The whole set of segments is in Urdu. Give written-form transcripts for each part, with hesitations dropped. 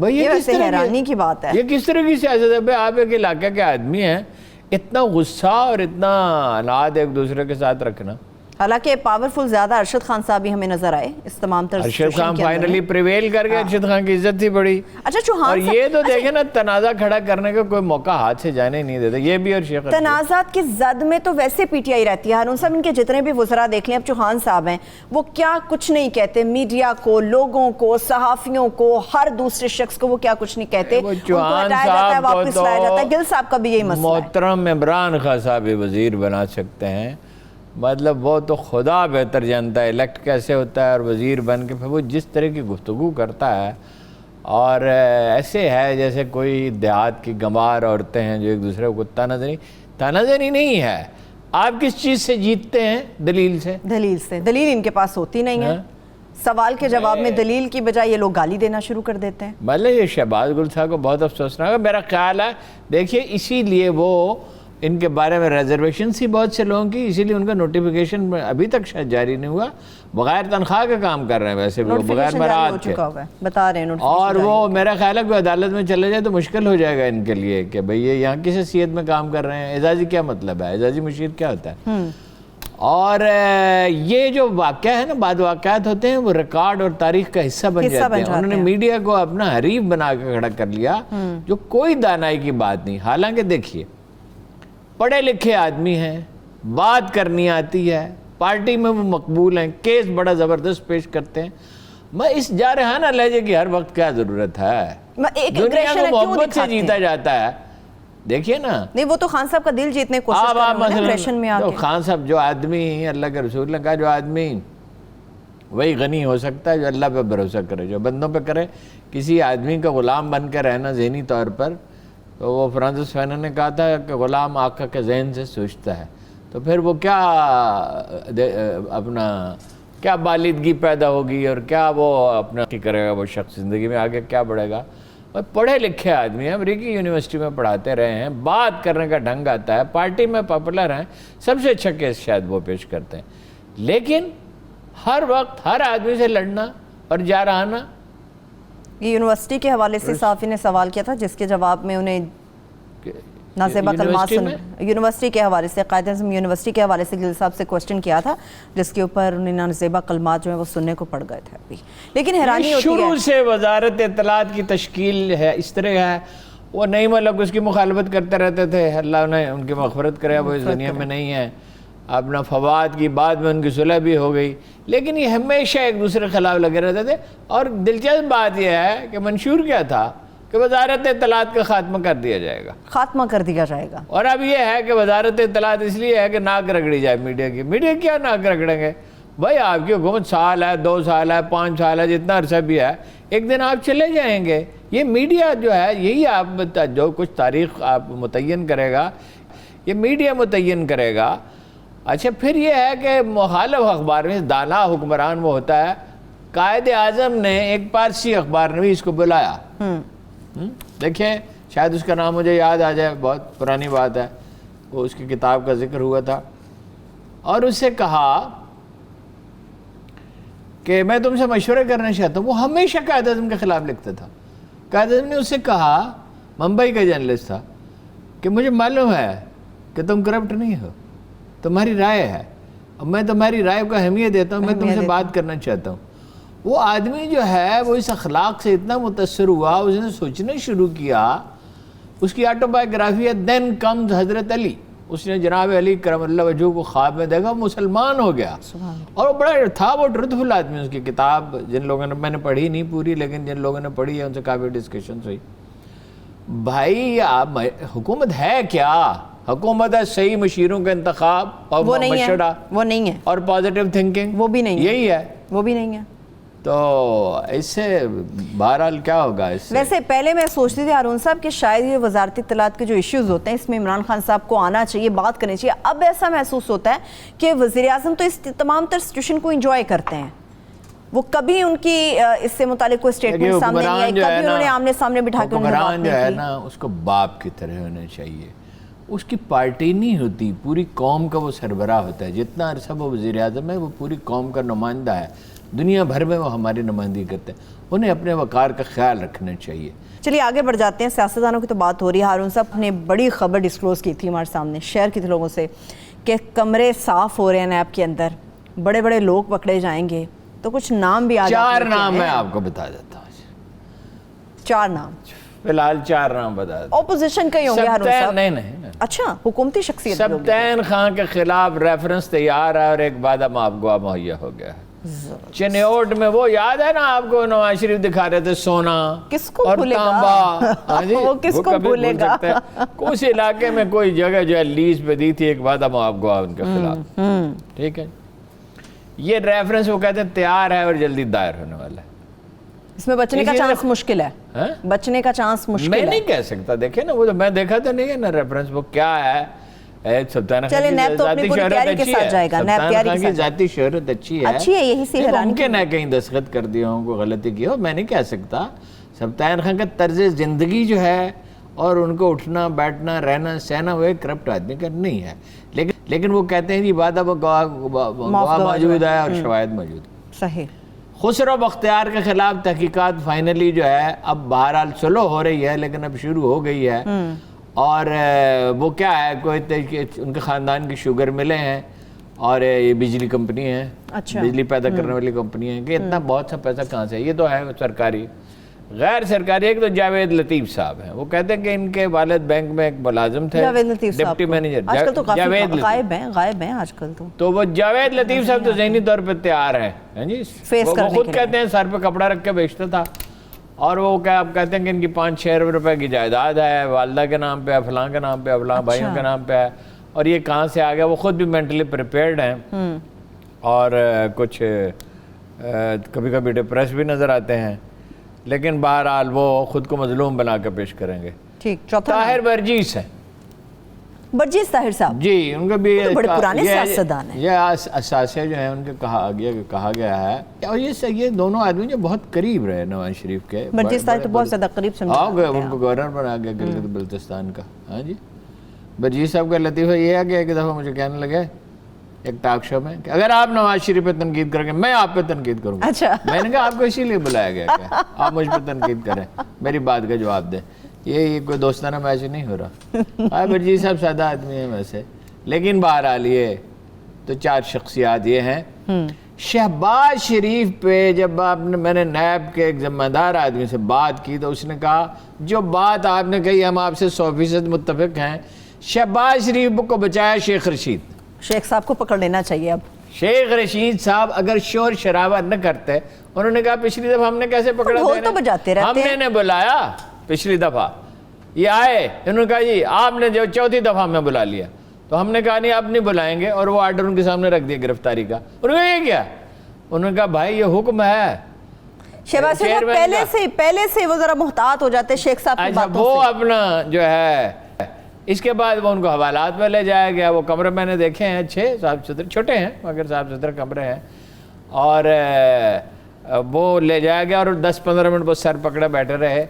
بھائی یہ کس ویسے طرح حیرانی کی بات ہے. یہ کس طرح کی سیاست ہے؟ بھائی آپ ایک علاقے کے آدمی ہیں، اتنا غصہ اور اتنا اناد ایک دوسرے کے ساتھ رکھنا. حالانکہ پاورفل زیادہ ارشد خان صاحب بھی ہمیں نظر آئے اس تمام طرح ارشد خان فائنلی پریویل کر گئے. ارشد خان کی عزت تھی بڑی. اچھا چوہان اور یہ تو دیکھیں نا، تنازع کھڑا کرنے کا کوئی موقع ہاتھ سے جانے نہیں دیتا. یہ بھی اور شیخ تنازعات کی زد میں تو ویسے پی ٹی آئی رہتی ہے. ہارون صاحب ان کے جتنے بھی وزراء دیکھ لیں، اب چوہان صاحب ہیں، وہ کیا کچھ نہیں کہتے میڈیا کو، لوگوں کو، صحافیوں کو، ہر دوسرے شخص کو وہ کیا کچھ نہیں کہتے. ان کو ہٹایا جاتا ہے، واپس لایا جاتا ہے. گل صاحب کا بھی یہی مسئلہ ہے. محترم عمران خان صاحب وزیر بنا سکتے ہیں، مطلب وہ تو خدا بہتر جانتا ہے الیکٹ کیسے ہوتا ہے، اور وزیر بن کے پھر وہ جس طرح کی گفتگو کرتا ہے، اور ایسے ہے جیسے کوئی دیہات کی گنوار عورتیں ہیں جو ایک دوسرے کو تناظری نہیں ہے. آپ کس چیز سے جیتتے ہیں؟ دلیل سے. دلیل ان کے پاس ہوتی نہیں ہے. سوال کے جواب میں دلیل کی بجائے یہ لوگ گالی دینا شروع کر دیتے ہیں. مطلب یہ شہباز گل صاحب کو بہت افسوسناک ہے. میرا خیال ہے دیکھیے اسی لیے وہ ان کے بارے میں ریزرویشن سی بہت سے لوگوں کی، اسی لیے ان کا نوٹیفیکیشن ابھی تک شاید جاری نہیں ہوا. بغیر تنخواہ کا کام کر رہے ہیں ویسے بھی، بغیر مراد کے. بتا رہے ہیں اور وہ میرا خیال ہے کہ عدالت میں چلے جائے تو مشکل ہو جائے گا ان کے لیے کہ بھئی یہ یہاں کس حیثیت میں کام کر رہے ہیں. اعزازی کیا مطلب ہے؟ اعزازی مشیر کیا ہوتا ہے؟ اور یہ جو واقعہ ہے نا، بعد واقعات ہوتے ہیں وہ ریکارڈ اور تاریخ کا حصہ بن جاتے ہیں. انہوں نے میڈیا کو اپنا حریف بنا کے کھڑا کر لیا، جو کوئی دانائی کی بات نہیں. حالانکہ دیکھیے پڑھے لکھے آدمی ہیں، بات کرنی آتی ہے، پارٹی میں وہ مقبول ہیں، کیس بڑا زبردست پیش کرتے ہیں. میں اس جارحانہ لہجے کی ہر وقت کیا ضرورت ہے؟ دنیا کو محبت سے جیتا جاتا ہے. دیکھیے نا، نہیں وہ تو خان صاحب کا دل جیتنے کی کوشش کر رہے ہیں اگریشن میں آ کے. خان صاحب جو آدمی، اللہ کے رسول نے کہا جو آدمی وہی غنی ہو سکتا ہے جو اللہ پہ بھروسہ کرے، جو بندوں پہ کرے. کسی آدمی کا غلام بن کے رہنا ذہنی طور پر، تو وہ فرانسس فینن نے کہا تھا کہ غلام آقا کے ذہن سے سوچتا ہے. تو پھر وہ کیا اپنا کیا بالدگی پیدا ہوگی، اور کیا وہ اپنا کی کرے گا وہ شخص زندگی میں آگے کیا بڑھے گا. اور پڑھے لکھے آدمی ہیں، امریکی یونیورسٹی میں پڑھاتے رہے ہیں، بات کرنے کا ڈھنگ آتا ہے، پارٹی میں پاپولر ہیں، سب سے اچھا کیس شاید وہ پیش کرتے ہیں. لیکن ہر وقت ہر آدمی سے لڑنا اور جارحانہ. یہ یونیورسٹی کے حوالے سے صحافی نے سوال کیا تھا جس کے جواب میں انہیں نازیبہ کلمات یونیورسٹی کے حوالے سے، قائد اعظم یونیورسٹی کے حوالے سے گل صاحب سے کوسچن کیا تھا، جس کے اوپر انہیں نازیبہ کلمات جو ہیں وہ سننے کو پڑ گئے تھے. ابھی لیکن حیرانی ہوتی ہے شروع سے وزارت اطلاعات کی تشکیل ہے اس طرح ہے، وہ نئی ملک اس کی مخالفت کرتے رہتے تھے. اللہ نے ان کی مغفرت کرے، وہ اس دنیا میں نہیں ہے. اپنا فواد کی بعد میں ان کی صلح بھی ہو گئی، لیکن یہ ہمیشہ ایک دوسرے کے خلاف لگے رہتے تھے. اور دلچسپ بات یہ ہے کہ منشور کیا تھا کہ وزارت اطلاعات کا خاتمہ کر دیا جائے گا. خاتمہ کر دیا جائے گا. اور اب یہ ہے کہ وزارت اطلاعات اس لیے ہے کہ ناک رگڑی جائے میڈیا کی. میڈیا کیا ناک رگڑیں گے بھائی؟ آپ کی حکومت سال ہے، 2 سال ہے، 5 سال ہے، جتنا عرصہ بھی ہے، ایک دن آپ چلے جائیں گے. یہ میڈیا جو ہے یہی آپ جو کچھ تاریخ آپ متعین کرے گا، یہ میڈیا متعین کرے گا. اچھا پھر یہ ہے کہ مخالف اخبار میں دانا حکمران وہ ہوتا ہے. قائد اعظم نے ایک پارسی اخبار نے بھی اس کو بلایا. دیکھیں شاید اس کا نام مجھے یاد آ جائے، بہت پرانی بات ہے، وہ اس کی کتاب کا ذکر ہوا تھا. اور اس سے کہا کہ میں تم سے مشورے کرنا چاہتا ہوں. وہ ہمیشہ قائد اعظم کے خلاف لکھتا تھا. قائد اعظم نے اس سے کہا، ممبئی کا جرنلسٹ تھا، کہ مجھے معلوم ہے کہ تم کرپٹ نہیں ہو، تمہاری رائے ہے، اور میں تمہاری رائے کو اہمیت دیتا ہوں، میں تم سے بات کرنا چاہتا ہوں. وہ آدمی جو ہے وہ اس اخلاق سے اتنا متاثر ہوا، اس نے سوچنا شروع کیا. اس کی آٹو بایوگرافی ہے دین کمز حضرت علی. اس نے جناب علی کرم اللہ وجہہ کو خواب میں دیکھا، مسلمان ہو گیا. اور وہ بڑا تھا، وہ ٹروتفل آدمی. اس کی کتاب جن لوگوں نے، میں نے پڑھی نہیں پوری، لیکن جن لوگوں نے پڑھی ہے ان سے کافی ڈسکشنز ہوئی. بھائی آپ حکومت ہے کیا؟ حکومت ہے صحیح مشیروں کا انتخاب اور مشورہ، وہ نہیں ہے. اور پازیٹیو تھنکنگ، وہ بھی نہیں ہے. یہی ہے، وہ بھی نہیں ہے. تو اس سے بہرحال کیا ہوگا اس سے؟ ویسے پہلے میں سوچتی تھی ہارون صاحب کہ شاید یہ وزارتی اطلاعات کے جو ایشوز ہوتے ہیں اس میں عمران خان صاحب کو آنا چاہیے، بات کرنی چاہیے. اب ایسا محسوس ہوتا ہے کہ وزیر اعظم تو اس تمام تر سچویشن کو انجوائے کرتے ہیں. وہ کبھی ان کی اس سے متعلق کوئی اسٹیٹمنٹ سامنے نہیں آئی، کبھی انہوں نے آمنے سامنے بٹھا کے انہیں بات نہیں کی. جو ہے نا اس کو باپ کی طرح ہونا چاہیے. اس کی پارٹی نہیں ہوتی، پوری قوم کا وہ سربراہ ہوتا ہے. جتنا عرصہ وہ وزیر اعظم ہے وہ پوری قوم کا نمائندہ ہے. دنیا بھر میں وہ ہماری نمائندگی کرتے ہیں. انہیں اپنے وقار کا خیال رکھنا چاہیے. چلیے آگے بڑھ جاتے ہیں. سیاستدانوں کی تو بات ہو رہی ہے. ہارون صاحب نے بڑی خبر ڈسکلوز کی تھی ہمارے سامنے شہر کے لوگوں سے کہ کمرے صاف ہو رہے ہیں نیب کے اندر, بڑے بڑے لوگ پکڑے جائیں گے, تو کچھ نام بھی آ جاتے ہیں. 4 نام میں آپ کو بتا دیتا ہوں. 4 نام فی الحال 4 نام بتا دیتا ہوں. اپوزیشن کے ہوں گے ہارون صاحب؟ نہیں. اچھا, حکومتی شخصیت بھی ہوگی. سبطین خان کے خلاف ریفرنس تیار ہے اور ایک وعدہ معاف مہیا ہو گیا ہے. چنیوٹ میں وہ یاد ہے نا آپ کو, نواز شریف دکھا رہے تھے سونا کس کو اور بھولے گا؟ تانبا. ہاں جی, وہ کس کو بھولے گا؟ اس علاقے میں کوئی جگہ جو ہے لیز پہ دی تھی, ایک وعدہ معاف ان کے خلاف. ٹھیک ہے, یہ ریفرنس وہ کہتے ہیں تیار ہے اور جلدی دائر ہونے والا ہے. اس میں بچنے کا چانس مشکل ہے. بچنے کا چانس مشکل ہے. میں نہیں کہہ سکتا. دیکھیں نا, وہ تو میں دیکھا تو نہیں ہے نا ریفرنس وہ کیا ہے. چلے نیب تو اپنی پوری تیاری کے ساتھ جائے گا. نیب تیاری کے ساتھ ذاتی شہرت اچھی ہے, یہی سے ممکن ہے کہیں دستخط کر دیا ہوں, کوئی غلطی کی ہو, میں نہیں کہہ سکتا. سبطین خان کا طرز زندگی جو ہے اور ان کو اٹھنا بیٹھنا رہنا سہنا وہ ایک کرپٹ آدمی کا نہیں ہے. لیکن وہ کہتے ہیں جی وعدہ گواہ موجود ہے اور شواہد موجود. صحیح. خسرو بختیار کے خلاف تحقیقات فائنلی جو ہے اب بہرحال سلو ہو رہی ہے, لیکن اب شروع ہو گئی ہے. اور وہ کیا ہے, کوئی ان کے خاندان کی شوگر ملے ہیں اور یہ بجلی کمپنی ہے, بجلی پیدا کرنے والی کمپنی ہے, کہ اتنا بہت سا پیسہ کہاں سے. یہ تو ہے سرکاری. غیر سرکاری ایک تو جاوید لطیف صاحب ہیں, وہ کہتے ہیں کہ ان کے والد بینک میں ایک ملازم تھے, ڈپٹی مینیجر. آج کل تو کافی غائب ہیں آج کل تو وہ جاوید لطیف صاحب تو ذہنی طور پہ تیار ہیں جی. وہ خود کہتے ہیں سر پہ کپڑا رکھ کے بیچتا تھا, اور وہ اب کہتے ہیں کہ ان کی 5-6 روپے کی جائیداد ہے, والدہ کے نام پہ ہے, فلاں کے نام پہ ہے, فلاں بھائیوں کے نام پہ ہے, اور یہ کہاں سے آ گیا. وہ خود بھی مینٹلی پریپیئرڈ ہیں اور کچھ کبھی کبھی ڈپریس بھی نظر آتے ہیں, لیکن بہرحال وہ خود کو مظلوم بنا کے پیش کریں گے. ٹھیک. طاہر برجیس ہیں. برجیس طاہر صاحب جی, ان کا بھی بڑے پرانے سیاستدان ہیں. یہ اثاثے جو ہیں ان کے کہا گیا ہے, اور یہ دونوں آدمی جو بہت قریب رہے نواز شریف کے. برجیس طاہر تو بہت زیادہ قریب سمجھا گئے, ان کو گورنر بنا گیا گلگت بلتستان کا. ہاں جی, برجیس صاحب کا لطیفہ یہ ہے کہ ایک دفعہ مجھے کہنے لگے ایک ٹاک شو میں کہ اگر آپ نواز شریف پہ تنقید کریں گے میں آپ پہ تنقید کروں گا. اچھا. میں نے کہا آپ کو اسی لیے بلایا گیا کہ آپ مجھ پہ تنقید کریں, میری بات کا جواب دیں. یہ کوئی دوستانہ میچ نہیں ہو رہا. برجیس صاحب سادہ آدمی ہیں ویسے, لیکن بہرحال یہ تو 4 شخصیات یہ ہیں. شہباز شریف پہ جب میں نے نیب کے ایک ذمہ دار آدمی سے بات کی تو اس نے کہا جو بات آپ نے کہی ہم آپ سے 100% متفق ہیں. شہباز شریف کو بچایا شیخ رشید. شیخ صاحب کو پکڑ لینا چاہیے اب. شیخ رشید صاحب اگر شور شرابہ نہ کرتے, انہوں نے کہا پچھلی دفعہ ہم نے کیسے پکڑا, تو بجاتے رہتے ہیں. ہم نے بلایا پچھلی دفعہ, یہ آئے, انہوں نے کہا جی آپ نے جو 4تھی دفعہ ہمیں بلا لیا, تو ہم نے کہا نہیں آپ نہیں بلائیں گے, اور وہ آرڈر ان کے سامنے رکھ دیا گرفتاری کا. انہوں نے کہا یہ کیا, انہوں نے کہا بھائی یہ حکم ہے. شہباز شریف پہلے سے وہ ذرا محتاط ہو جاتے شیخ صاحب کی باتوں سے. وہ اپنا جو ہے, اس کے بعد وہ ان کو حوالات میں لے جایا گیا. وہ کمرے میں نے دیکھے ہیں, اچھے صاف ستھرے, چھوٹے ہیں مگر صاف ستھرے کمرے ہیں, اور وہ لے جایا گیا اور 10-15 منٹ وہ سر پکڑے بیٹھے رہے.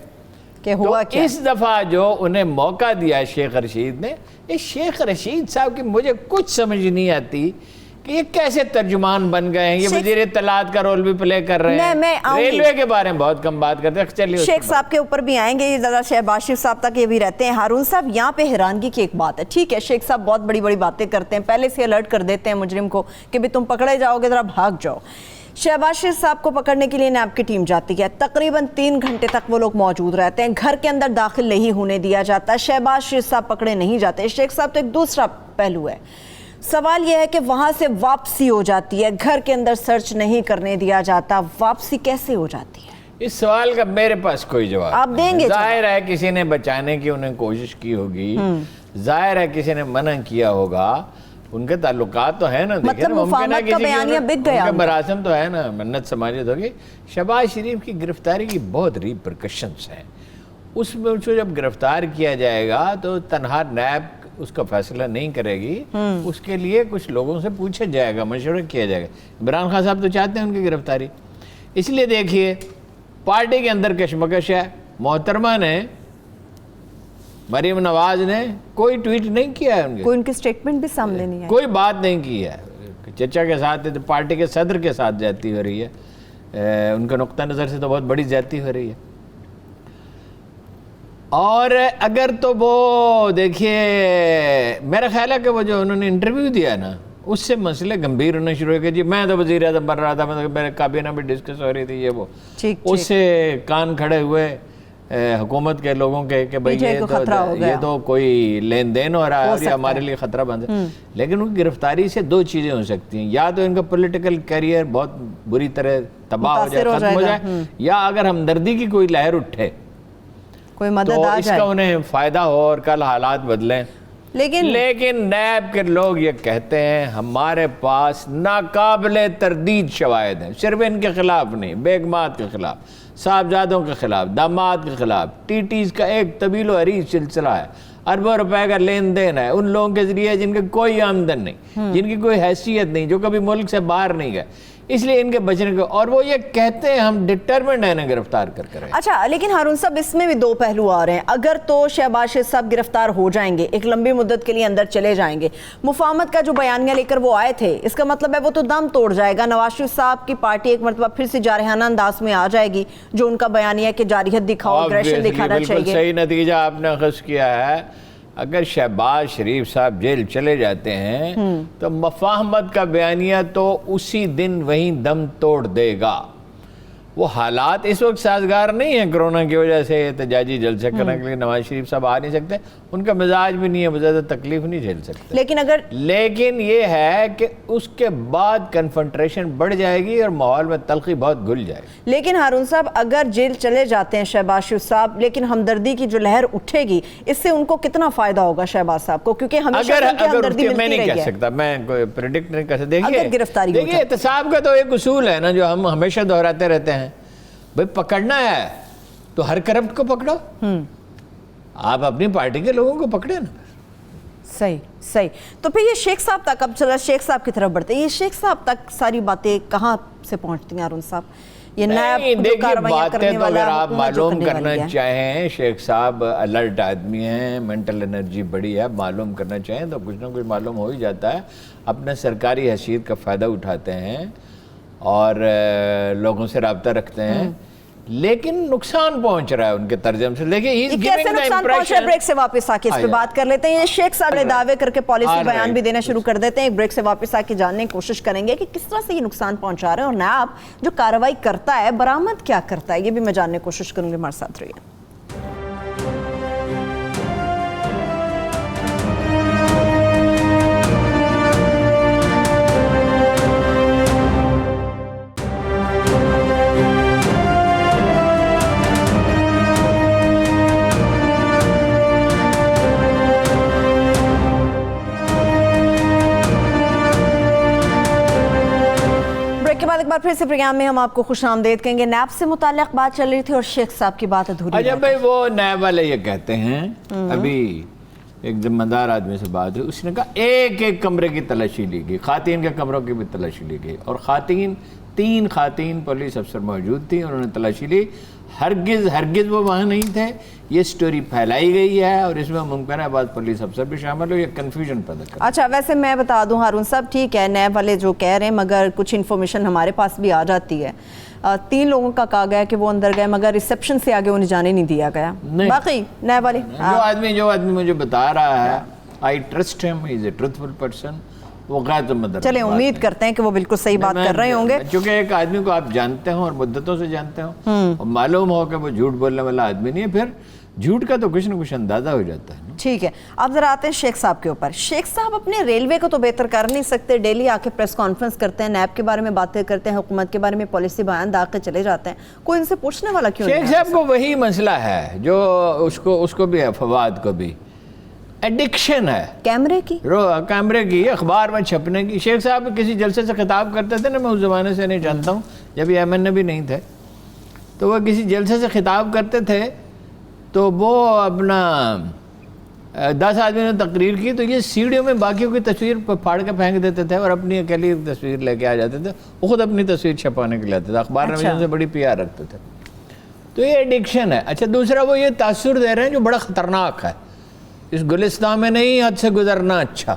کہ ہوا کیا؟ اس دفعہ جو انہیں موقع دیا شیخ رشید نے, یہ شیخ رشید صاحب کی مجھے کچھ سمجھ نہیں آتی کہ یہ کیسے ترجمان بن گئے ہیں. یہ وزیر اطلاعات کا رول بھی پلے کر رہے ہیں, ریلوے کے بارے میں بہت کم بات کرتے ہیں. چلیے شیخ صاحب کے اوپر بھی آئیں گے, یہ زیادہ شہباز شریف صاحب تک یہ بھی رہتے ہیں. ہارون صاحب یہاں پہ حیرانگی کی ایک بات ہے. ٹھیک ہے شیخ صاحب بہت بڑی بڑی باتیں کرتے ہیں, پہلے سے الرٹ کر دیتے ہیں مجرم کو کہ بھی تم پکڑے جاؤ گے ذرا بھاگ جاؤ. شہباز شریف صاحب کو پکڑنے کے لیے نیب کی ٹیم جاتی ہے, تقریباً 3 گھنٹے تک وہ لوگ موجود رہتے ہیں, گھر کے اندر داخل نہیں ہونے دیا جاتا. شہباز شریف صاحب پکڑے نہیں جاتے. شیخ صاحب تو ایک دوسرا پہلو ہے. سوال یہ ہے کہ وہاں سے واپسی ہو جاتی ہے, گھر کے اندر سرچ نہیں کرنے دیا جاتا. واپسی کیسے ہو جاتی ہے؟ اس سوال کا میرے پاس کوئی جواب آپ دیں گے. ظاہر ہے کسی نے بچانے کی انہیں کوشش کی ہوگی, ظاہر ہے کسی نے منع کیا ہوگا. ان کے تعلقات تو ہے نا, مطلب مفاہمت کا بیانیہ بک گیا, ان کے مراسم تو ہے نا, منت سماجت ہوگی. شہباز شریف کی گرفتاری کی بہت ریپرکشنز ہیں. اس میں اس کو جب گرفتار کیا جائے گا تو تنہا نیب اس کا فیصلہ نہیں کرے گی, اس کے لیے کچھ لوگوں سے پوچھا جائے گا, مشورہ کیا جائے گا. عمران خان صاحب تو چاہتے ہیں ان کی گرفتاری, اس لیے دیکھیے پارٹی کے اندر کشمکش ہے. محترمہ نے مریم نواز نے کوئی ٹویٹ نہیں کیا ہے, ان کے کوئی ان کی سٹیٹمنٹ بھی سامنے نہیں ہے, کوئی بات نہیں کی ہے. کہ چچا کے ساتھ پارٹی کے صدر کے ساتھ زیادتی ہو رہی ہے، ان کے نقطہ نظر سے تو بہت بڑی زیادتی ہو رہی ہے۔ اور اگر تو وہ دیکھیے میرا خیال ہے کہ وہ جو انہوں نے انٹرویو دیا نا اس سے مسئلے گمبھیر ہونے شروع ہو گئے، جی میں تو وزیر اعظم بن رہا تھا، میرے کابینہ میں ڈسکس ہو رہی تھی یہ وہ، اس سے کان کھڑے ہوئے حکومت کے لوگوں کے کہ بھئی یہ تو کوئی لین دین ہو رہا ہے اور یہ ہمارے لیے خطرہ بن ہے۔ لیکن ان کی گرفتاری سے دو چیزیں ہو سکتی ہیں، یا تو ان کا پولیٹیکل کیریئر بہت بری طرح تباہ ہو جائے، ختم ہو جائے، یا اگر ہمدردی کی کوئی لہر اٹھے تو اس کا انہیں فائدہ ہو اور کل حالات بدلیں۔ لیکن نیب کے لوگ یہ کہتے ہیں ہمارے پاس ناقابل تردید شواہد ہیں، صرف ان کے خلاف نہیں، بیگمات کے خلاف، صاحبزادوں کے خلاف، داماد کے خلاف، ٹی ٹیز کا ایک طویل و عریض سلسلہ ہے، اربوں روپے کا لین دین ہے ان لوگوں کے ذریعے جن کے کوئی آمدن نہیں، جن کی کوئی حیثیت نہیں، جو کبھی ملک سے باہر نہیں گئے، اس لیے ان کے بچنے کو، اور وہ یہ کہتے ہیں ہم ڈٹرمنڈ ہیں انہیں گرفتار کر کر۔ اچھا لیکن ہارون صاحب اس میں بھی دو پہلو آ رہے ہیں، اگر تو شہباز شریف صاحب گرفتار ہو جائیں گے، ایک لمبی مدت کے لیے اندر چلے جائیں گے، مفاہمت کا جو بیانیہ لے کر وہ آئے تھے اس کا مطلب ہے وہ تو دم توڑ جائے گا، نواز شریف صاحب کی پارٹی ایک مرتبہ پھر سے جارحانہ انداز میں آ جائے گی، جو ان کا بیانیہ ہے کہ جارحیت دکھاؤ، اگریشن دکھانا چاہیے۔ بالکل صحیح نتیجہ آپ نے اخذ کیا ہے۔ اگر شہباز شریف صاحب جیل چلے جاتے ہیں تو مفاہمت کا بیانیہ تو اسی دن وہیں دم توڑ دے گا۔ وہ حالات اس وقت سازگار نہیں ہیں، کرونا کی وجہ سے احتجاجی جلسے کرنے کے لیے نواز شریف صاحب آ نہیں سکتے، ان کا مزاج بھی نہیں ہے، وہ زیادہ تکلیف نہیں جھیل سکتے، لیکن یہ ہے کہ اس کے بعد کنفنٹریشن بڑھ جائے گی اور ماحول میں تلخی بہت گھل جائے گی۔ لیکن ہارون صاحب اگر جیل چلے جاتے ہیں شہباز شریف صاحب، لیکن ہمدردی کی جو لہر اٹھے گی اس سے ان کو کتنا فائدہ ہوگا شہباز صاحب کو؟ کیونکہ ہمیشہ ان کی ہمدردی ملتی رہی ہے۔ میں نہیں کہہ سکتا، میں کوئی پریڈکٹ نہیں کر سکتا۔ دیکھیے احتساب کا تو ایک اصول ہے نا جو ہم ہمیشہ دہراتے رہتے ہیں، بھئی پکڑنا ہے تو ہر کرپٹ کو پکڑو، آپ اپنی پارٹی کے لوگوں کو پکڑے نا۔ صحیح۔ تو پھر یہ شیخ صاحب تک، اب چلا شیخ صاحب کی طرف بڑھتے ہیں، یہ شیخ صاحب تک ساری باتیں کہاں سے پہنچتی ہیں ہارون صاحب؟ یہ نیب جو کارروائیاں کرنے والا ہے، اگر آپ معلوم کرنا چاہیں، شیخ صاحب الرٹ آدمی ہیں، مینٹل انرجی بڑی ہے، معلوم کرنا چاہیں تو کچھ نہ کچھ معلوم ہو ہی جاتا ہے، اپنے سرکاری حیثیت کا فائدہ اٹھاتے ہیں اور لوگوں سے رابطہ رکھتے ہیں، لیکن نقصان پہنچ رہا ہے ان کے ترجمے سے۔ دیکھیں کیسے نقصان پہنچ رہا ہے، بریک سے واپس آ کے اس پہ بات کر لیتے ہیں۔ یہ شیخ صاحب نے دعوے کر کے پالیسی بیان بھی دینا شروع کر دیتے ہیں، ایک بریک سے واپس آ کے جاننے کی کوشش کریں گے کہ کس طرح سے یہ نقصان پہنچا رہے ہیں، اور نیب جو کارروائی کرتا ہے برآمد کیا کرتا ہے، یہ بھی میں جاننے کی کوشش کروں گی۔ ہمارے ساتھ رہیے۔ ایک بار پھر سے پروگرام میں ہم آپ کو خوش آمدید کہیں گے۔ نیب سے متعلق بات چل رہی تھی اور شیخ صاحب کی بات ادھوری ہے۔ اچھا بھائی، وہ نیب والے یہ کہتے ہیں، ابھی ایک ذمہ دار آدمی سے بات ہوئی، اس نے کہا ایک ایک کمرے کی تلاشی لی گئی، خواتین کے کمروں کی بھی تلاشی لی گئی، اور تین خواتین پولیس افسر موجود تھیں، انہوں نے تلاشی لی، ہرگز وہ وہاں نہیں تھے۔ یہ سٹوری پھیلائی گئی ہے اور اس میں ممکن ہے بعض پولیس افسر بھی شامل ہو، یہ کنفیوژن پیدا کر۔ اچھا ویسے میں بتا دوں ہارون صاحب، ٹھیک ہے نیب والے جو کہہ رہے ہیں، مگر کچھ انفارمیشن ہمارے پاس بھی آ جاتی ہے، 3 لوگوں کا کہا گیا کہ وہ اندر گئے مگر ریسیپشن سے آگے انہیں جانے نہیں دیا گیا۔ باقی نیب والے جو آدمی مجھے بتا رہا ہے، I trust him, he is a truthful person، وہ غیر ذمہ دار۔ چلیں امید کرتے ہیں کہ وہ بالکل صحیح بات کر رہے ہوں گے، چونکہ ایک آدمی کو آپ جانتے ہوں اور مدتوں سے جانتے ہوں اور معلوم ہو کہ وہ جھوٹ بولنے والا آدمی نہیں ہے، پھر جھوٹ کا تو کچھ نہ کچھ اندازہ ہو جاتا ہے۔ ٹھیک ہے، اب ذرا آتے ہیں شیخ صاحب کے اوپر۔ شیخ صاحب اپنے ریلوے کو تو بہتر کر نہیں سکتے، ڈیلی آ کے پریس کانفرنس کرتے ہیں، نیب کے بارے میں باتیں کرتے ہیں، حکومت کے بارے میں پالیسی بیان داغ کے چلے جاتے ہیں، کوئی ان سے پوچھنے والا کیوں نہیں؟ شیخ صاحب کو وہی مسئلہ ہے جو اس کو بھی ہے، فواد کو بھی ایڈکشن ہے کیمرے کی، اخبار میں چھپنے کی۔ شیخ صاحب کسی جلسے سے خطاب کرتے تھے نا، میں اس زمانے سے نہیں جانتا ہوں، جب یہ ایمن بھی نہیں تھے، تو وہ کسی جلسے سے خطاب کرتے تھے تو وہ اپنا 10 آدمی نے تقریر کی تو یہ سیڑھیوں میں باقیوں کی تصویر پھاڑ کے پھینک دیتے تھے اور اپنی اکیلی تصویر لے کے آ جاتے تھے، وہ خود اپنی تصویر چھپانے کے لیے آتے تھے، اخبار نویسوں سے بڑی PR رکھتے تھے۔ تو یہ ایڈکشن ہے۔ اچھا دوسرا وہ یہ تاثر دے رہے ہیں جو بڑا خطرناک ہے، اس گلستان میں نہیں حد سے گزرنا اچھا،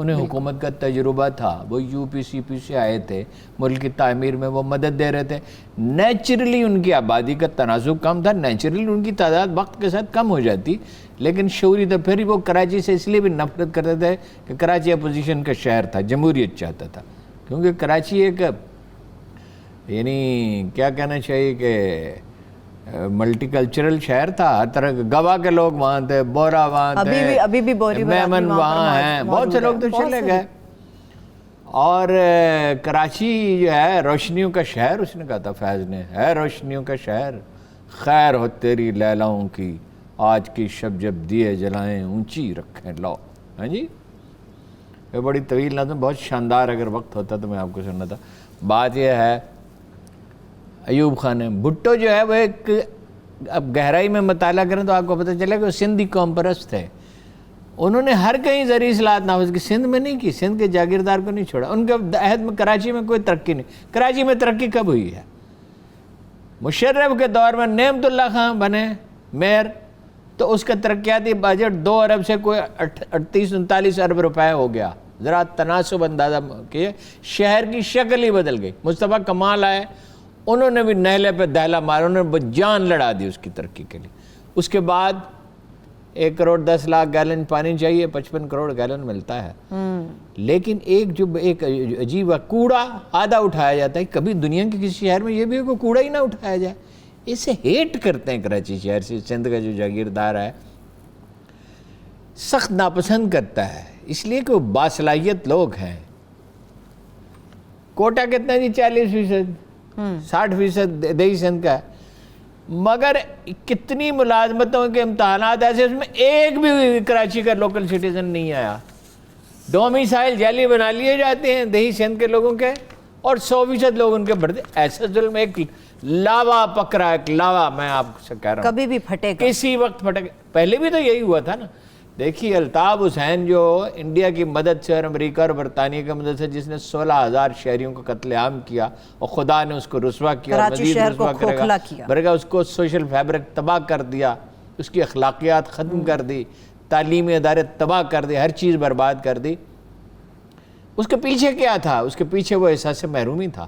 انہیں حکومت کا تجربہ تھا, وہ یو پی سی پی سے آئے تھے, ملک کی تعمیر میں وہ مدد دے رہے تھے. نیچرلی ان کی آبادی کا تناسب کم تھا, نیچرلی ان کی تعداد وقت کے ساتھ کم ہو جاتی, لیکن شعوری تو پھر وہ کراچی سے اس لیے بھی نفرت کرتے تھے کہ کراچی اپوزیشن کا شہر تھا, جمہوریت چاہتا تھا, کیونکہ کراچی ایک یعنی کیا کہنا چاہیے کہ ملٹی کلچرل شہر تھا, ہر طرح کے گوا کے لوگ وہاں تھے, بورا وہاں تھے, ابھی بھی بوری میمن وہاں ہیں, بہت سے لوگ تو چلے گئے. اور کراچی جو ہے روشنیوں کا شہر, اس نے کہا تھا فیض نے, ہے روشنیوں کا شہر, خیر ہو تیری لیلاؤں کی, آج کی شب جب دیے جلائیں اونچی رکھیں لو. ہاں جی, یہ بڑی طویل نہ, تو بہت شاندار, اگر وقت ہوتا تو میں آپ کو سننا تھا. بات یہ ہے ایوب خان بھٹو جو ہے وہ ایک, اب گہرائی میں مطالعہ کریں تو آپ کو پتہ چلے کہ وہ سندھی قوم پرست تھے. انہوں نے ہر کہیں زرعی اصلاحات نافذ کی, سندھ میں نہیں کی, سندھ کے جاگیردار کو نہیں چھوڑا. ان کے عہد میں کراچی میں کوئی ترقی نہیں. کراچی میں ترقی کب ہوئی ہے؟ مشرف کے دور میں نعمت اللہ خان بنے میئر, تو اس کا ترقیاتی بجٹ 2 ارب سے کوئی 38-39 ارب روپے ہو گیا. ذرا تناسب اندازہ کیے, شہر کی شکل ہی بدل گئی. مصطفیٰ کمال آئے, انہوں نے بھی نہلے پہ دہلا مارا, انہوں نے جان لڑا دی اس کی ترقی کے لیے. اس کے بعد 1 کروڑ 10 لاکھ گیلن پانی چاہیے, 55 کروڑ گیلن ملتا ہے. لیکن ایک عجیب کوڑا آدھا اٹھایا جاتا ہے. کبھی دنیا کے کسی شہر میں یہ بھی ہے کہ کوڑا ہی نہ اٹھایا جائے. اسے ہیٹ کرتے ہیں کراچی شہر سے. سندھ کا جو جاگیردار ہے سخت ناپسند کرتا ہے, اس لیے کہ وہ باصلاحیت لوگ ہیں. کوٹا کتنا جی؟ 40%, 60% دیہی سندھ کا ہے. مگر کتنی ملازمتوں کے امتحانات ایسے, اس میں ایک بھی کراچی کا لوکل سٹیزن نہیں آیا. ڈومیسائل جعلی بنا لیے جاتے ہیں دیہی سندھ کے لوگوں کے, اور 100% لوگ ان کے بڑھتے. ایسا ظلم, ایک لاوا پکڑا, ایک لاوا, میں آپ سے کہہ رہا ہوں کبھی بھی پھٹے گا, کسی وقت پھٹے گا. پہلے بھی تو یہی ہوا تھا نا. دیکھیے الطاف حسین جو انڈیا کی مدد سے اور امریکہ اور برطانیہ کی مدد سے, جس نے 16,000 شہریوں کو قتل عام کیا, اور خدا نے اس کو رسوا کیا اور مزید رسوا کرے گا, اس کو سوشل فیبرک تباہ کر دیا, اس کی اخلاقیات ختم کر دی, تعلیمی ادارے تباہ کر دی, ہر چیز برباد کر دی. اس کے پیچھے کیا تھا؟ اس کے پیچھے وہ احساس محرومی تھا.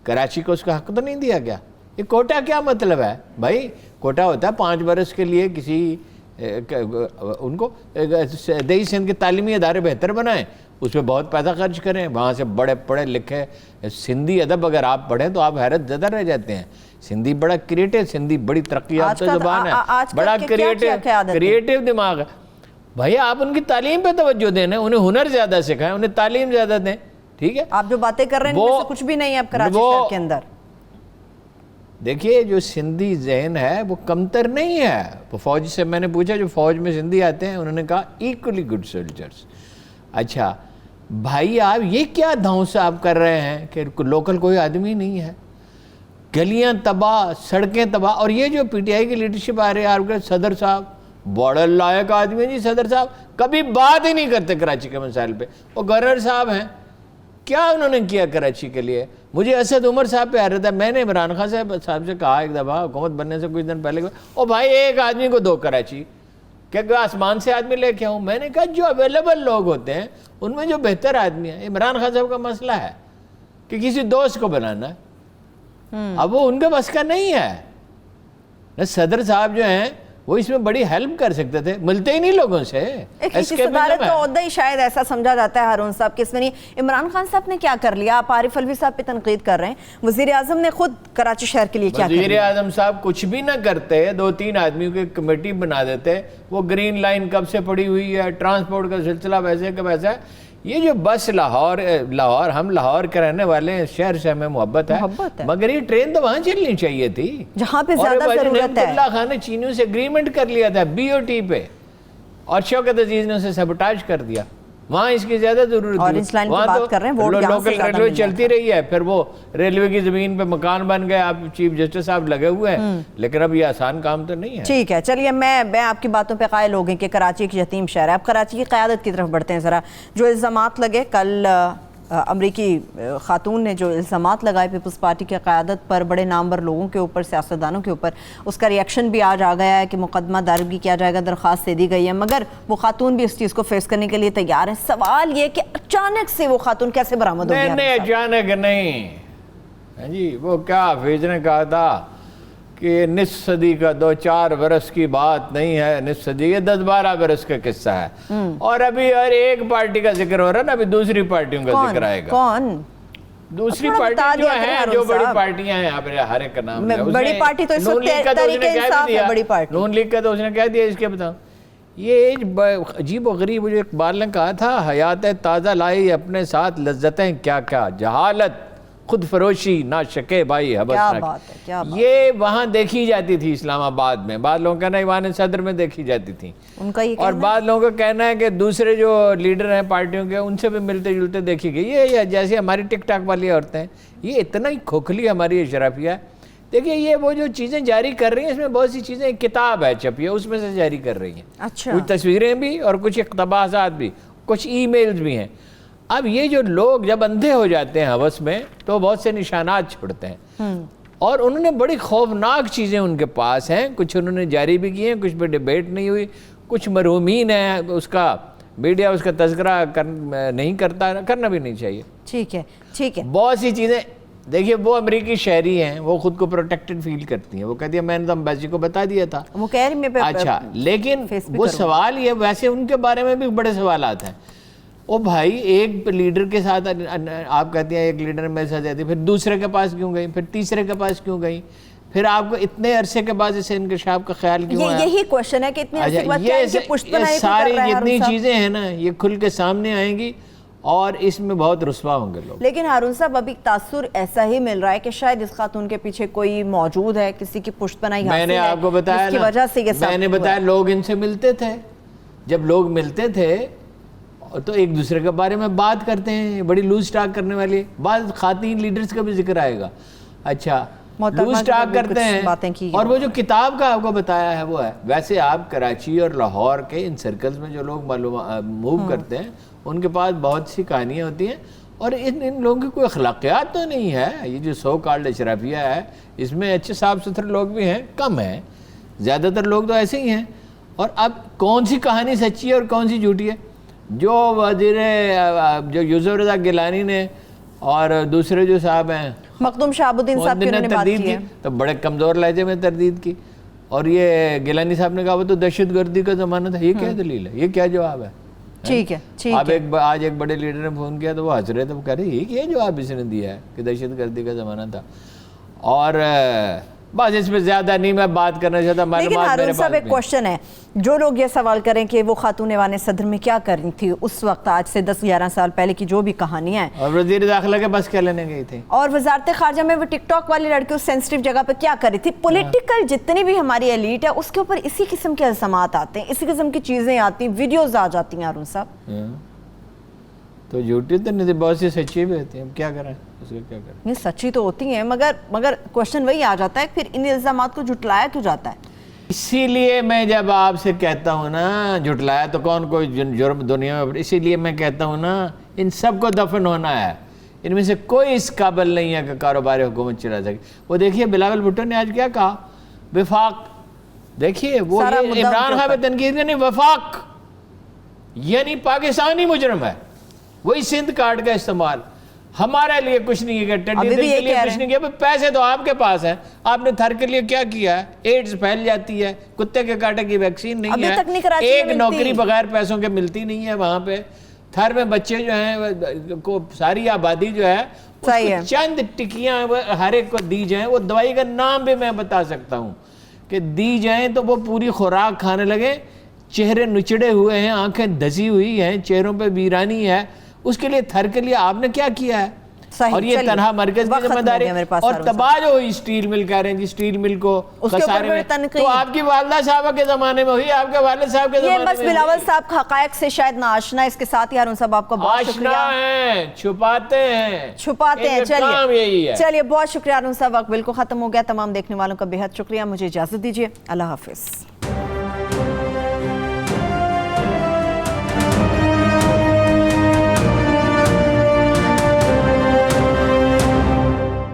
کراچی کو اس کا حق تو نہیں دیا گیا. یہ کوٹا کیا مطلب ہے بھائی؟ کوٹا ہوتا ہے 5 برس کے لیے کسی ان کو دیہی سندھ کے تعلیمی ادارے بہتر بنائیں, اس پہ بہت پیسہ خرچ کریں, وہاں سے بڑے پڑھے لکھے سندھی ادب اگر آپ پڑھیں تو آپ حیرت زدہ رہ جاتے ہیں. سندھی بڑا کریٹو, سندھی بڑی ترقی یافتہ زبان ہے, بڑا کریٹو دماغ ہے. بھائی آپ ان کی تعلیم پہ توجہ دیں, انہیں ہنر زیادہ سکھائیں, انہیں تعلیم زیادہ دیں. ٹھیک ہے, آپ جو باتیں کر رہے ہیں ان میں سے کچھ بھی نہیں ہے اب کراچی شہر کے اندر. دیکھیے جو سندھی ذہن ہے وہ کمتر نہیں ہے. وہ فوج سے میں نے پوچھا, جو فوج میں سندھی آتے ہیں, انہوں نے کہا ایکولی گڈ سولجرز. اچھا بھائی آپ یہ کیا دھونس آپ کر رہے ہیں کہ لوکل کوئی آدمی نہیں ہے, گلیاں تباہ, سڑکیں تباہ. اور یہ جو پی ٹی آئی کی لیڈرشپ آ رہی ہے, آپ کے صدر صاحب بڑا لائق آدمی جی, صدر صاحب کبھی بات ہی نہیں کرتے کراچی کے مسائل پہ. وہ گورنر صاحب ہیں, کیا انہوں نے کیا کراچی کے لیے؟ مجھے اسد عمر صاحب پہ آ رہا تھا, میں نے عمران خان صاحب سے کہا ایک دفعہ حکومت بننے سے کچھ دن پہلے, او بھائی ایک آدمی کو دو کراچی, کیا آسمان سے آدمی لے کے آؤں؟ میں نے کہا جو اویلیبل لوگ ہوتے ہیں ان میں جو بہتر آدمی ہیں. عمران خان صاحب کا مسئلہ ہے کہ کسی دوست کو بنانا ہے, اب وہ ان کے بس کا نہیں ہے. صدر صاحب جو ہیں وہ اس میں بڑی ہیلپ کر سکتے تھے, ملتے ہی نہیں لوگوں سے. ایک صدارت کا عہدہ ہی شاید ایسا سمجھا جاتا ہے ہارون صاحب کہ اس میں نہیں. عمران خان صاحب نے کیا کر لیا؟ آپ عارف الوی صاحب پہ تنقید کر رہے ہیں, وزیر اعظم نے خود کراچی شہر کے لیے کیا کر لیا؟ وزیر اعظم صاحب کچھ بھی نہ کرتے, 2-3 آدمیوں کی کمیٹی بنا دیتے. وہ گرین لائن کب سے پڑی ہوئی ہے, ٹرانسپورٹ کا سلسلہ ویسے کا ویسا ہے. یہ جو بس لاہور, ہم لاہور کے رہنے والے ہیں, شہر سے ہمیں محبت ہے, مگر یہ ٹرین تو وہاں چلنی چاہیے تھی جہاں پہ زیادہ ضرورت ہے. اللہ خان نے چینیوں سے اگریمنٹ کر لیا تھا بی او ٹی پہ, اور شوکت عزیز نے اسے سیبوٹاج کر دیا. وہاں اس کی زیادہ ضرورت تھی. وہاں تو لوکل ریلوے چلتی رہی ہے, پھر وہ ریلوے کی زمین پہ مکان بن گئے, آپ چیف جسٹس صاحب لگے ہوئے ہیں, لیکن اب یہ آسان کام تو نہیں ہے. ٹھیک ہے, چلیے میں آپ کی باتوں پہ قائل ہو گئی کہ کراچی ایک یتیم شہر ہے. اب کراچی کی قیادت کی طرف بڑھتے ہیں ذرا. جو الزامات لگے کل امریکی خاتون نے جو الزامات لگائے پیپلز پارٹی کی قیادت پر بڑے نامور لوگوں کے اوپر, سیاستدانوں کے اوپر, اس کا ریئیکشن بھی آج آ گیا ہے کہ مقدمہ درج کیا جائے گا, درخواست دے دی گئی ہے, مگر وہ خاتون بھی اس چیز کو فیس کرنے کے لیے تیار ہے. سوال یہ کہ اچانک سے وہ خاتون کیسے برآمد ہو گئی؟ نہیں اچانک نہیں جی, وہ کیا حافظ نے کہا تھا کہ نصف صدی کا 2-4 برس کی بات نہیں ہے, نصف صدی یہ 10-12 برس کا قصہ ہے. اور ابھی ہر ایک پارٹی کا ذکر ہو رہا ہے نا, ابھی دوسری پارٹیوں کا ذکر آئے گا. کون دوسری پارٹی جو ہیں, جو بڑی پارٹیاں ہیں, آپ ہر ایک کا نام ہے. بڑی پارٹی تو اس وقت تحریک انصاف ہے, بڑی پارٹی. نون لیگ کا تو اس نے کہہ دیا, اس کے بتاؤ یہ عجیب و غریب. جو اقبال نے کہا تھا, حیات تازہ لائی اپنے ساتھ لذتیں کیا کیا, جہالت خود فروشی نہ شکے بھائی حبس. یہ وہاں دیکھی جاتی تھی اسلام آباد میں, بعض لوگوں کا کہنا ہے ایوان صدر میں دیکھی جاتی تھی, اور بعض لوگوں کا کہنا ہے کہ دوسرے جو لیڈر ہیں پارٹیوں کے ان سے بھی ملتے جلتے دیکھی گئی. یہ جیسے ہماری ٹک ٹاک والی عورتیں ہیں, یہ اتنا ہی کھوکھلی ہماری اشرافیہ ہے. دیکھیے یہ وہ جو چیزیں جاری کر رہی ہیں, اس میں بہت سی چیزیں, ایک کتاب ہے چھپی ہے, اس میں سے جاری کر رہی ہیں. کچھ تصویریں بھی اور کچھ اقتباسات بھی, کچھ ای میلز بھی ہیں. اب یہ جو لوگ جب اندھے ہو جاتے ہیں ہوس میں, تو بہت سے نشانات چھوڑتے ہیں, اور انہوں نے بڑی خوفناک چیزیں ان کے پاس ہیں. کچھ انہوں نے جاری بھی کی ہیں, کچھ پہ ڈیبیٹ نہیں ہوئی, کچھ مرحومین ہیں, اس کا میڈیا اس کا تذکرہ نہیں کرتا, کرنا بھی نہیں چاہیے. ٹھیک ہے, ٹھیک ہے. بہت سی چیزیں دیکھیے, وہ امریکی شہری ہیں, وہ خود کو پروٹیکٹڈ فیل کرتی ہیں, وہ کہتی ہیں میں نے تو امبیسی کو بتا دیا تھا. وہ کہہ رہی میں اچھا, لیکن وہ سوال یہ, ویسے ان کے بارے میں بھی بڑے سوالات ہیں. وہ بھائی ایک لیڈر کے ساتھ آپ کہتی ہیں ایک لیڈر میرے ساتھ جاتی, پھر دوسرے کے پاس کیوں گئی, پھر تیسرے کے پاس کیوں گئی, پھر آپ کو اتنے عرصے کے بعد اسے انکشاف کا خیال کیوں آیا؟ یہی کوشچن ہے کہ اتنے عرصے کے بعد کیا ان کی پشت پناہی یہ ساری جتنی چیزیں ہیں نا, یہ کھل کے سامنے آئیں گی, اور اس میں بہت رسوا ہوں گے لوگ. لیکن ہارون صاحب, ابھی تاثر ایسا ہی مل رہا ہے کہ شاید اس خاتون کے پیچھے کوئی موجود ہے, کسی کی پشت پناہی حاصل ہے. میں نے آپ کو بتایا نا, میں نے بتایا لوگ ان سے ملتے تھے, جب لوگ ملتے تھے تو ایک دوسرے کے بارے میں بات کرتے ہیں, بڑی لوز ٹاک کرنے والی. بعض خواتین لیڈرز کا بھی ذکر آئے گا. اچھا, لوز ٹاک کرتے ہیں. اور وہ جو کتاب کا آپ کو بتایا ہے وہ ہے. ویسے آپ کراچی اور لاہور کے ان سرکلز میں جو لوگ موو کرتے ہیں, ان کے پاس بہت سی کہانیاں ہوتی ہیں, اور ان لوگوں کی کوئی اخلاقیات تو نہیں ہے. یہ جو سو کالڈ اشرافیہ ہے, اس میں اچھے صاف ستھرے لوگ بھی ہیں, کم ہیں, زیادہ تر لوگ تو ایسے ہی ہیں. اور اب کون سی کہانی سچی ہے اور کون سی جھوٹی ہے؟ جو وزیر جو یوسف رضا گیلانی نے اور دوسرے جو صاحب ہیں مخدوم شہاب الدین صاحب کی انہوں نے بات کی ہے, تو بڑے کمزور لہجے میں تردید کی, اور یہ گیلانی صاحب نے کہا وہ تو دہشت گردی کا زمانہ تھا. یہ کیا دلیل ہے, یہ کیا جواب ہے؟ ٹھیک ہے, آج ایک بڑے لیڈر نے فون کیا تو وہ ہنس رہے تھے, وہ کہہ رہے یہ کیا جواب اس نے دیا ہے کہ دہشت گردی کا زمانہ تھا. اور بس اس میں زیادہ نہیں میں بات کرنا چاہتا. لیکن ہارون صاحب ایک کوشچن ہے, جو لوگ یہ سوال کریں کہ وہ خاتون ایوان صدر میں کیا کر رہی تھی اس وقت, آج سے 10-11 سال پہلے کی جو بھی کہانیاں ہیں, اور وزیر داخلہ کے بس کیا لینے گئی تھی, اور وزارت خارجہ میں وہ ٹک ٹاک والی لڑکی اس سینسٹیو جگہ پہ کیا کر رہی تھی. پولیٹیکل جتنی بھی ہماری ایلیٹ ہے اس کے اوپر اسی قسم کے الزامات آتے ہیں, اسی قسم کی چیزیں آتی ہیں, ویڈیوز آ جاتی ہیں. ہارون صاحب تو جھوٹی تو نہیں, بہت سی سچی بھی ہوتی ہیں, کیا کریں اس کو, کیا کریں. یہ سچی تو ہوتی ہیں, مگر کوشچن وہی آ جاتا ہے پھر ان الزامات کو جھٹلایا کیوں جاتا ہے. اسی لیے میں جب آپ سے کہتا ہوں نا جھٹلایا تو کون کوئی جرم دنیا میں, اسی لیے میں کہتا ہوں نا ان سب کو دفن ہونا ہے. ان میں سے کوئی اس قابل نہیں ہے کہ کاروبار حکومت چلا سکے. وہ دیکھیے بلاول بھٹو نے آج کیا کہا, وفاق. دیکھیے وہ عمران خان پہ تنقید نہیں, وفاق یعنی پاکستانی مجرم ہے. وہی سندھ کارڈ کا استعمال ہمارے لیے کچھ نہیں ہے, ٹڈی دل کے لیے کچھ نہیں کیا. پیسے تو آپ کے پاس ہیں, آپ نے تھر کے لیے کیا کیا ہے؟ ایڈز پھیل جاتی ہے, کتے کے کاٹے کی ویکسین نہیں ہے, ایک نوکری بغیر پیسوں کے ملتی نہیں ہے وہاں پہ. تھر میں بچے جو ہیں کو ساری آبادی جو ہے چند ٹکیاں ہر ایک کو دی جائیں, وہ دوائی کا نام بھی میں بتا سکتا ہوں کہ دی جائیں تو وہ پوری خوراک کھانے لگے. چہرے نچڑے ہوئے ہیں, آنکھیں دھسی ہوئی ہیں, چہروں پہ ویرانی ہے. اس کے لیے تھر کے لیے آپ نے کیا کیا ہے؟ اور یہ تنہا مرکز کی ذمہ داری. اور تباہ جو ہوئی اسٹیل مل کہہ رہے ہیں جی, اسٹیل مل کو خسارے میں, تو آپ کی والدہ صاحبہ کے زمانے میں ہوئی, آپ کے والد صاحب کے زمانے میں. یہ بس بلاول صاحب کا حقائق سے شاید نا آشنا, اس کے ساتھ ہی ہارون صاحب آپ کو بہت شکریہ. آشنا ہیں, چھپاتے ہیں. چلیے بہت شکریہ ہارون صاحب. وقت بالکل ختم ہو گیا. تمام دیکھنے والوں کا بے حد شکریہ. مجھے اجازت دیجیے. اللہ حافظ.